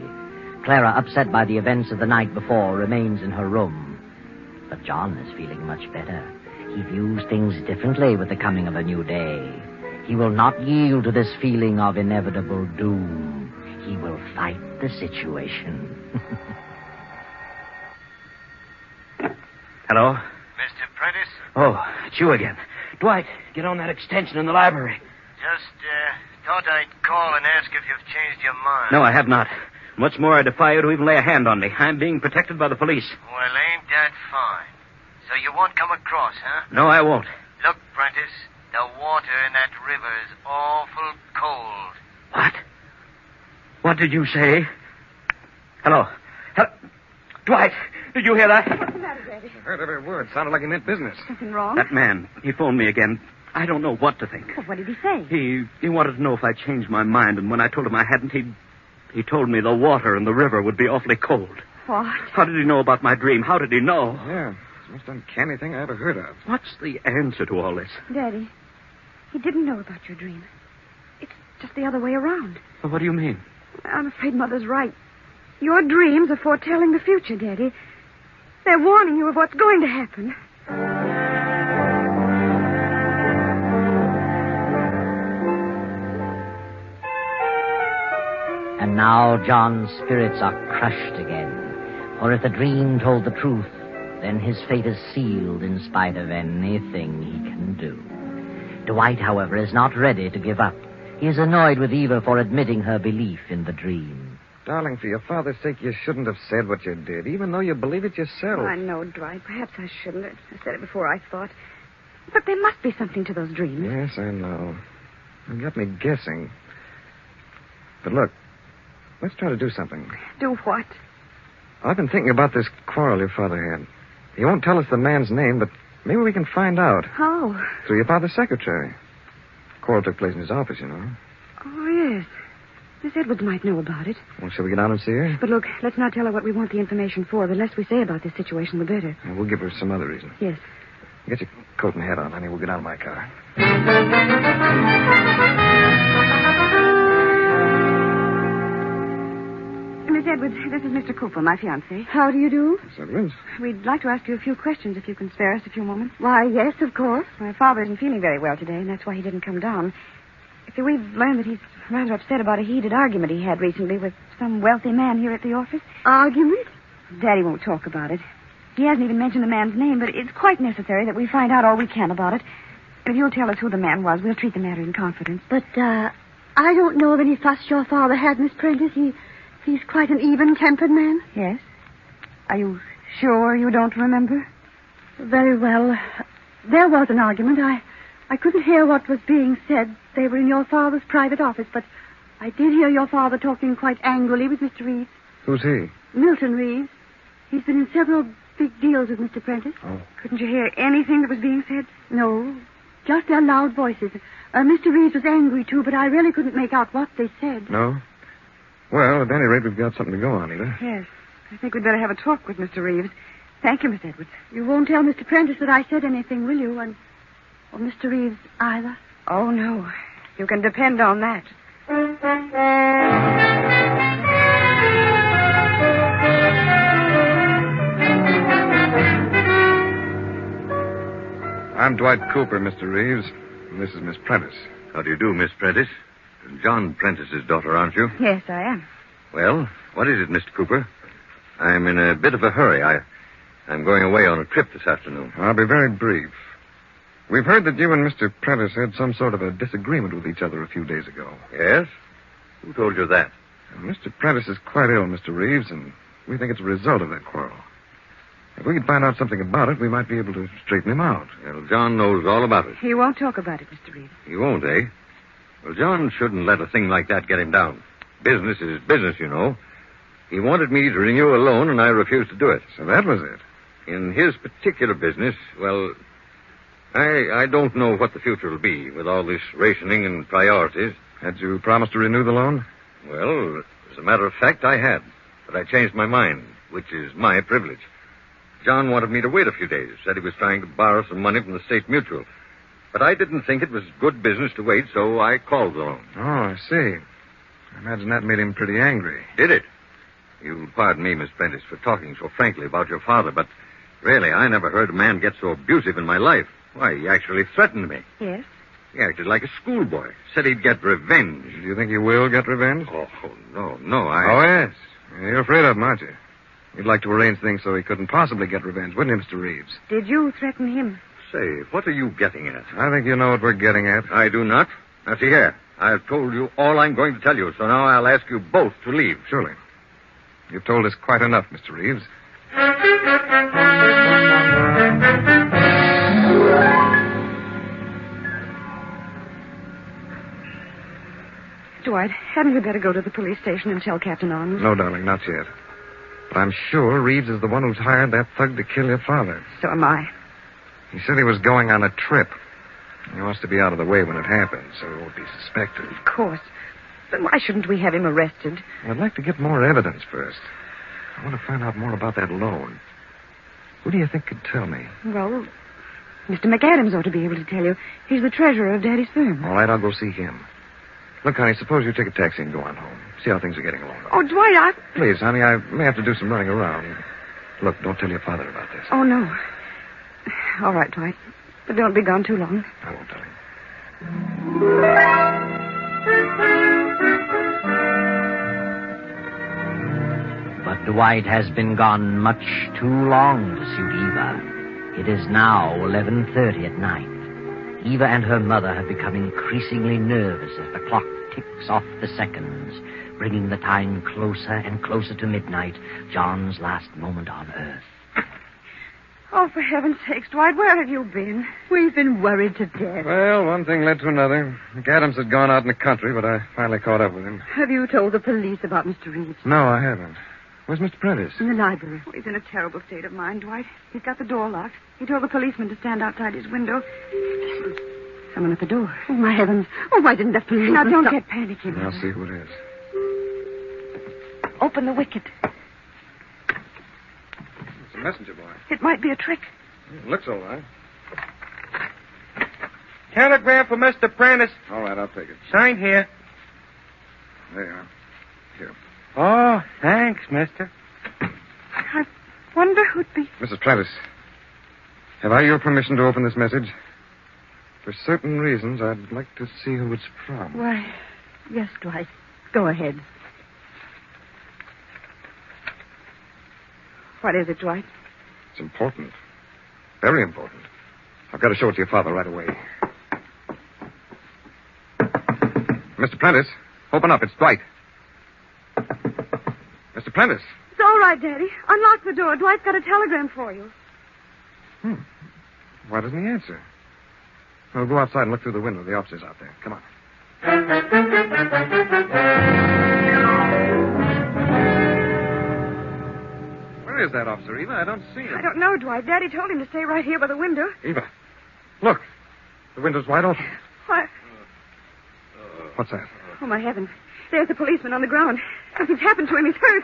Clara, upset by the events of the night before, remains in her room. But John is feeling much better. He views things differently with the coming of a new day. He will not yield to this feeling of inevitable doom. He will fight the situation. Hello? Mr. Prentice? Oh, it's you again. Dwight, get on that extension in the library. Just, thought I'd call and ask if you've changed your mind. No, I have not. What's more, I defy you to even lay a hand on me. I'm being protected by the police. Well, ain't that fine? So you won't come across, huh? No, I won't. Look, Prentice, the water in that river is awful cold. What? What did you say? Hello? Dwight, did you hear that? What's the matter, Daddy? I heard every word. Sounded like he meant business. Something wrong? That man, he phoned me again. I don't know what to think. Well, what did he say? He wanted to know if I changed my mind, and when I told him I hadn't, he told me the water in the river would be awfully cold. What? How did he know about my dream? How did he know? Yeah, it's the most uncanny thing I ever heard of. What's the answer to all this? Daddy, he didn't know about your dream. It's just the other way around. Well, what do you mean? I'm afraid Mother's right. Your dreams are foretelling the future, Daddy. They're warning you of what's going to happen. And now John's spirits are crushed again. For if the dream told the truth, then his fate is sealed in spite of anything he can do. Dwight, however, is not ready to give up. He is annoyed with Eva for admitting her belief in the dream. Darling, for your father's sake, you shouldn't have said what you did, even though you believe it yourself. I know, Dwight. Perhaps I shouldn't. I said it before I thought. But there must be something to those dreams. Yes, I know. You got me guessing. But look, let's try to do something. Do what? I've been thinking about this quarrel your father had. He won't tell us the man's name, but maybe we can find out. How? Through your father's secretary. The quarrel took place in his office, you know. Oh, yes. Miss Edwards might know about it. Well, shall we get out and see her? But look, let's not tell her what we want the information for. The less we say about this situation, the better. We'll give her some other reason. Yes. Get your coat and hat on, honey. We'll get out of my car. Miss Edwards, this is Mr. Cooper, my fiancé. How do you do? Miss Edwards? We'd like to ask you a few questions if you can spare us a few moments. Why, yes, of course. My father isn't feeling very well today, and that's why he didn't come down. You see, we've learned that he's rather upset about a heated argument he had recently with some wealthy man here at the office. Argument? Daddy won't talk about it. He hasn't even mentioned the man's name, but it's quite necessary that we find out all we can about it. If you'll tell us who the man was, we'll treat the matter in confidence. But, I don't know of any fuss your father had, Miss Prentice. He's quite an even-tempered man. Yes? Are you sure you don't remember? Very well. There was an argument. I couldn't hear what was being said. They were in your father's private office, but I did hear your father talking quite angrily with Mr. Reeves. Who's he? Milton Reeves. He's been in several big deals with Mr. Prentice. Oh. Couldn't you hear anything that was being said? No, just their loud voices. Mr. Reeves was angry, too, but I really couldn't make out what they said. No? Well, at any rate, we've got something to go on, Eva. Yes. I think we'd better have a talk with Mr. Reeves. Thank you, Miss Edwards. You won't tell Mr. Prentice that I said anything, will you? Or Mr. Reeves either? Oh, no. You can depend on that. I'm Dwight Cooper, Mr. Reeves. And this is Miss Prentice. How do you do, Miss Prentice? John Prentice's daughter, aren't you? Yes, I am. Well, what is it, Mr. Cooper? I'm in a bit of a hurry. I'm going away on a trip this afternoon. I'll be very brief. We've heard that you and Mr. Prentice had some sort of a disagreement with each other a few days ago. Yes? Who told you that? Mr. Prentice is quite ill, Mr. Reeves, and we think it's a result of that quarrel. If we could find out something about it, we might be able to straighten him out. Well, John knows all about it. He won't talk about it, Mr. Reeves. He won't, eh? Well, John shouldn't let a thing like that get him down. Business is business, you know. He wanted me to renew a loan, and I refused to do it. So that was it. In his particular business, well, I don't know what the future will be with all this rationing and priorities. Had you promised to renew the loan? Well, as a matter of fact, I had. But I changed my mind, which is my privilege. John wanted me to wait a few days. Said he was trying to borrow some money from the State Mutual. But I didn't think it was good business to wait, so I called the loan. Oh, I see. I imagine that made him pretty angry. Did it? You'll pardon me, Miss Prentice, for talking so frankly about your father, but really, I never heard a man get so abusive in my life. Why, he actually threatened me. Yes? He acted like a schoolboy. Said he'd get revenge. Do you think he will get revenge? Oh, no, Oh, yes. You're afraid of him, aren't you? You'd like to arrange things so he couldn't possibly get revenge, wouldn't you, Mr. Reeves? Did you threaten him? Say, what are you getting at? I think you know what we're getting at. I do not. Now, see here. I've told you all I'm going to tell you, so now I'll ask you both to leave. Surely. You've told us quite enough, Mr. Reeves. Dwight, hadn't we better go to the police station and tell Captain Arnold? No, darling, not yet. But I'm sure Reeves is the one who's hired that thug to kill your father. So am I. He said he was going on a trip. He wants to be out of the way when it happens, so he won't be suspected. Of course. Then why shouldn't we have him arrested? I'd like to get more evidence first. I want to find out more about that loan. Who do you think could tell me? Well, Mr. McAdams ought to be able to tell you. He's the treasurer of Daddy's firm. All right, I'll go see him. Look, honey, suppose you take a taxi and go on home. See how things are getting along. Oh, Dwight, Please, honey, I may have to do some running around. Look, don't tell your father about this. Oh, no. All right, Dwight. But don't be gone too long. I won't tell him. But Dwight has been gone much too long to suit Eva. It is now 11:30 at night. Eva and her mother have become increasingly nervous as the clock ticks off the seconds, bringing the time closer and closer to midnight, John's last moment on Earth. Oh, for heaven's sakes, Dwight, where have you been? We've been worried to death. Well, one thing led to another. McAdams had gone out in the country, but I finally caught up with him. Have you told the police about Mr. Reeves? No, I haven't. Where's Mr. Prentice? In the library. Oh, he's in a terrible state of mind, Dwight. He's got the door locked. He told the policeman to stand outside his window. Listen. Someone at the door. Oh, my heavens. Oh, why didn't the police... Now, don't get panicky, I'll Mother. see who it is. Open the wicket. It's a messenger boy. It might be a trick. It looks all right. Telegram for Mr. Prentice. All right, I'll take it. Signed here. There you are. Here. Oh, thanks, mister. I wonder who'd be... Mrs. Prentice, have I your permission to open this message? For certain reasons, I'd like to see who it's from. Why, yes, Dwight. Go ahead. What is it, Dwight? It's important. Very important. I've got to show it to your father right away. Mr. Prentice, open up. It's Dwight. Mr. Prentice. It's all right, Daddy. Unlock the door. Dwight's got a telegram for you. Why doesn't he answer? We'll go outside and look through the window. The officer's out there. Come on. Where is that officer, Eva? I don't see him. I don't know, Dwight. Daddy told him to stay right here by the window. Eva, look. The window's wide open. What? What's that? Oh, my heavens. There's the policeman on the ground. Something's happened to him. He's hurt.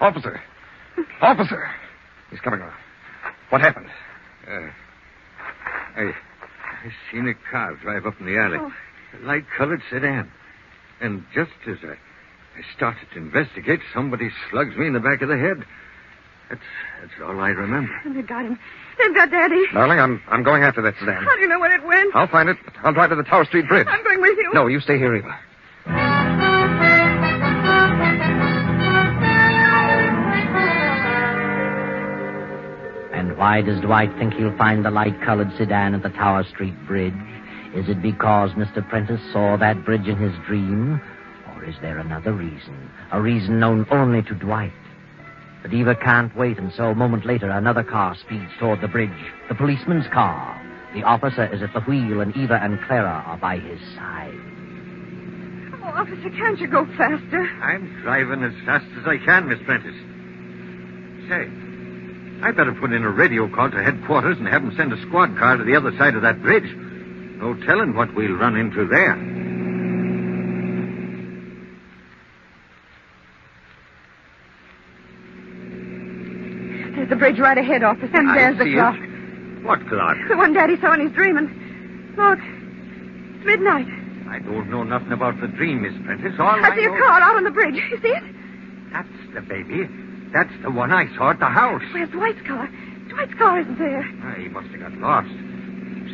Officer. Officer. He's coming around. What happened? I seen a car drive up in the alley. Oh. A light-colored sedan. And just as I started to investigate, somebody slugs me in the back of the head. That's all I remember. And they've got him. They've got Daddy. Darling, I'm going after that sedan. How do you know where it went? I'll find it. I'll drive to the Tower Street Bridge. I'm going with you. No, you stay here, Eva. And why does Dwight think he'll find the light-colored sedan at the Tower Street Bridge? Is it because Mr. Prentice saw that bridge in his dream? Or is there another reason? A reason known only to Dwight? But Eva can't wait, and so a moment later another car speeds toward the bridge. The policeman's car. The officer is at the wheel, and Eva and Clara are by his side. Oh, officer, can't you go faster? I'm driving as fast as I can, Miss Prentice. Say, I better put in a radio call to headquarters and have them send a squad car to the other side of that bridge. No telling what we'll run into there. There's the bridge right ahead, officer. And there's the clock. What clock? The one Daddy saw in his dream. And look, it's midnight. I don't know nothing about the dream, Miss Prentice. All I see a car out on the bridge. You see it? That's the baby. That's the one I saw at the house. Where's Dwight's car? Dwight's car isn't there. He must have got lost.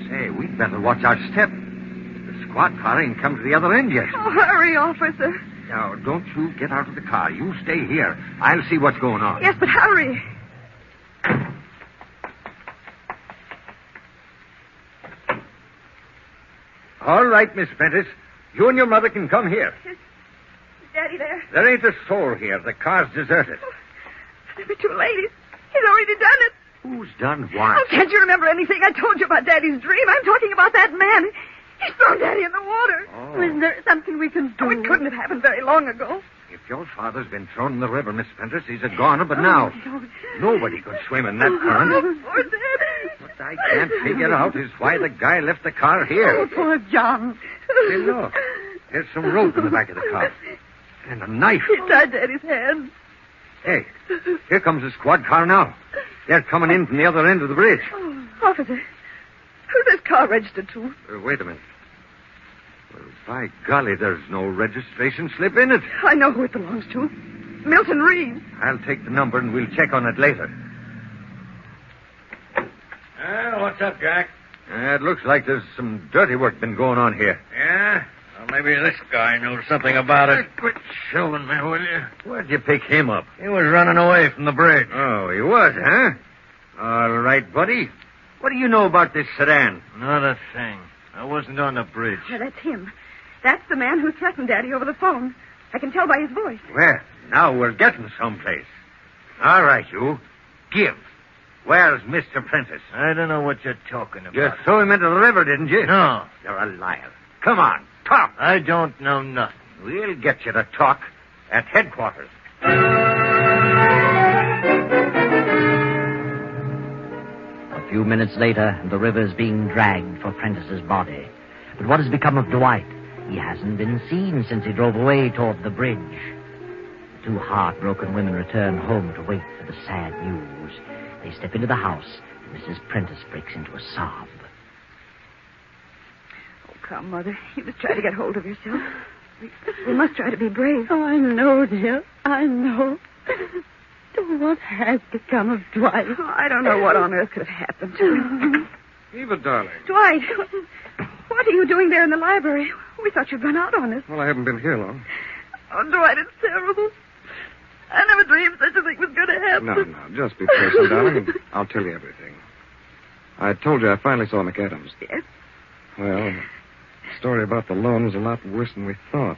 Say, we'd better watch our step. The squad car ain't come to the other end yet. Oh, hurry, officer. Now, don't you get out of the car. You stay here. I'll see what's going on. Yes, but hurry. All right, Miss Prentice. You and your mother can come here. Is Daddy there? There ain't a soul here. The car's deserted. Oh, there were two ladies. He's already done it. Who's done what? Oh, can't you remember anything I told you about Daddy's dream? I'm talking about that man. He's thrown Daddy in the water. Oh. Isn't there something we can do? Oh, it couldn't have happened very long ago. If your father's been thrown in the river, Miss Prentice, he's a goner, but now nobody could swim in that current. Poor Daddy. What I can't figure out is why the guy left the car here. Oh, poor John. Hey, look. There's some rope in the back of the car. And a knife. He tied Daddy's hands. Hey, here comes the squad car now. They're coming in from the other end of the bridge. Oh, officer, who's this car registered to? Wait a minute. Well, by golly, there's no registration slip in it. I know who it belongs to. Milton Reeves. I'll take the number and we'll check on it later. What's up, Jack? It looks like there's some dirty work been going on here. Yeah? Well, maybe this guy knows something about it. Quit showing me, will you? Where'd you pick him up? He was running away from the bridge. Oh, he was, huh? All right, buddy. What do you know about this sedan? Not a thing. I wasn't on the bridge. Yeah, that's him. That's the man who threatened Daddy over the phone. I can tell by his voice. Well, now we're getting someplace. All right, you. Give. Where's Mr. Prentice? I don't know what you're talking about. You threw him into the river, didn't you? No. You're a liar. Come on, talk. I don't know nothing. We'll get you to talk at headquarters. A few minutes later, and the river is being dragged for Prentice's body. But what has become of Dwight? He hasn't been seen since he drove away toward the bridge. The two heartbroken women return home to wait for the sad news. They step into the house, and Mrs. Prentice breaks into a sob. Oh, come, Mother. You must try to get hold of yourself. We must try to be brave. Oh, I know, dear. I know. What has become of Dwight? Oh, I don't know what on earth could have happened to him. Eva, darling. Dwight, what are you doing there in the library? We thought you'd run out on us. Well, I haven't been here long. Oh, Dwight, it's terrible. I never dreamed such a thing was going to happen. No, just be patient, darling, and I'll tell you everything. I told you I finally saw McAdams. Yes? Well, the story about the loan was a lot worse than we thought.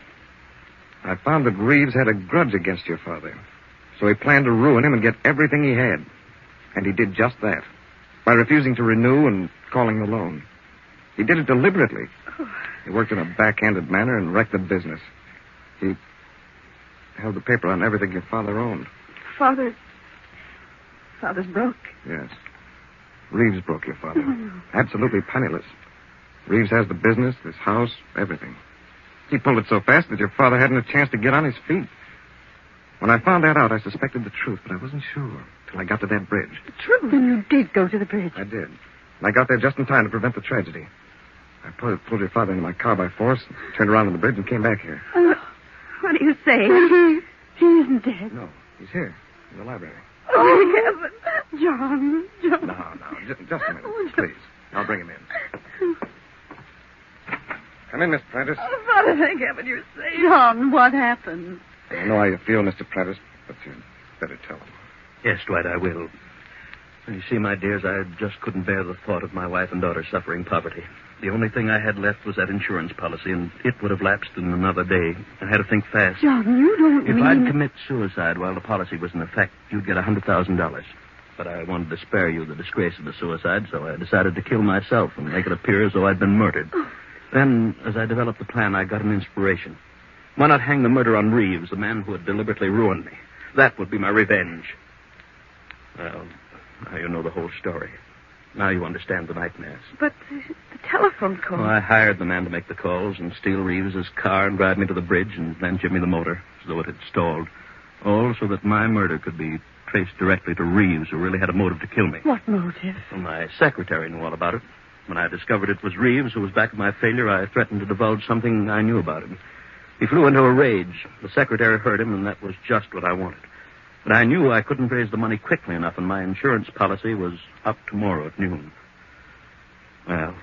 I found that Reeves had a grudge against your father. So he planned to ruin him and get everything he had. And he did just that. By refusing to renew and calling the loan. He did it deliberately. He worked in a backhanded manner and wrecked the business. He held the paper on everything your father owned. Father's broke. Yes. Reeves broke your father. Absolutely penniless. Reeves has the business, this house, everything. He pulled it so fast that your father hadn't a chance to get on his feet. When I found that out, I suspected the truth, but I wasn't sure till I got to that bridge. The truth? Then you did go to the bridge. I did. And I got there just in time to prevent the tragedy. I pulled your father into my car by force, turned around on the bridge, and came back here. What do you say? He isn't dead. No, he's here, in the library. Oh, Oh, heaven. John. No, just a minute, please. I'll bring him in. Come in, Mr. Prentice. Oh, Father, thank heaven you're safe. John, what happened? I know how you feel, Mr. Prentice, but you'd better tell him. Yes, Dwight, I will. You see, my dears, I just couldn't bear the thought of my wife and daughter suffering poverty. The only thing I had left was that insurance policy, and it would have lapsed in another day. I had to think fast. John, you don't If mean... I'd commit suicide while the policy was in effect, you'd get $100,000. But I wanted to spare you the disgrace of the suicide, so I decided to kill myself and make it appear as though I'd been murdered. Then, as I developed the plan, I got an inspiration. Why not hang the murder on Reeves, the man who had deliberately ruined me? That would be my revenge. Well, now you know the whole story. Now you understand the nightmares. But the telephone call... Well, I hired the man to make the calls and steal Reeves' car and drive me to the bridge and then give me the motor, as though it had stalled. All so that my murder could be traced directly to Reeves, who really had a motive to kill me. What motive? Well, my secretary knew all about it. When I discovered it was Reeves who was back of my failure, I threatened to divulge something I knew about him. He flew into a rage. The secretary heard him, and that was just what I wanted. But I knew I couldn't raise the money quickly enough, and my insurance policy was up tomorrow at noon. Well,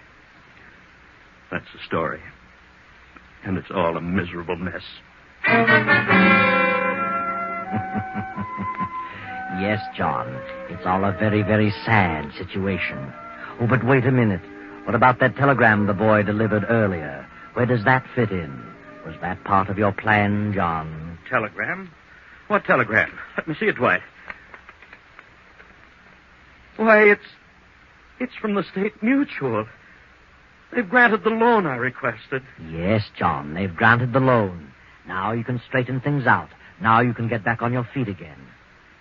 that's the story. And it's all a miserable mess. Yes, John. It's all a very, very sad situation. Oh, but wait a minute. What about that telegram the boy delivered earlier? Where does that fit in? Was that part of your plan, John? Telegram? What telegram? Let me see it, Dwight. Why, it's from the State Mutual. They've granted the loan I requested. Yes, John. They've granted the loan. Now you can straighten things out. Now you can get back on your feet again.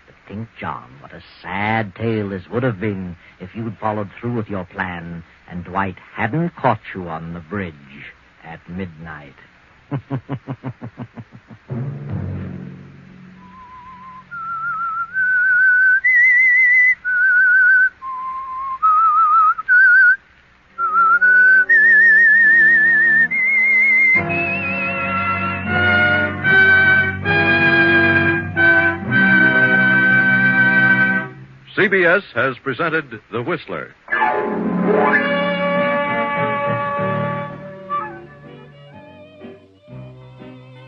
But think, John, what a sad tale this would have been if you'd followed through with your plan and Dwight hadn't caught you on the bridge at midnight. CBS has presented The Whistler.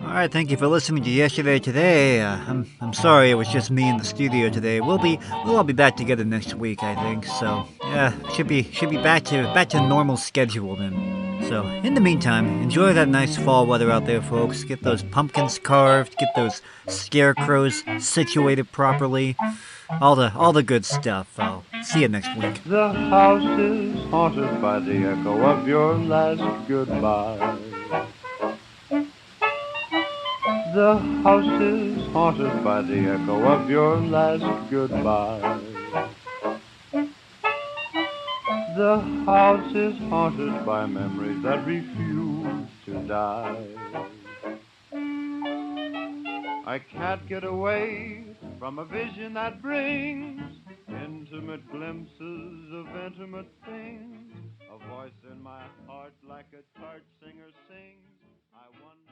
All right, thank you for listening to Yesterday Today. I'm sorry it was just me in the studio today. We'll all be back together next week, I think. So yeah, should be back to normal schedule then. So in the meantime, enjoy that nice fall weather out there, folks. Get those pumpkins carved, get those scarecrows situated properly, all the good stuff. I'll see you next week. The house is haunted by the echo of your last goodbye. The house is haunted by the echo of your last goodbye. The house is haunted by memories that refuse to die. I can't get away from a vision that brings intimate glimpses of intimate things. A voice in my heart like a tart singer sings. I wonder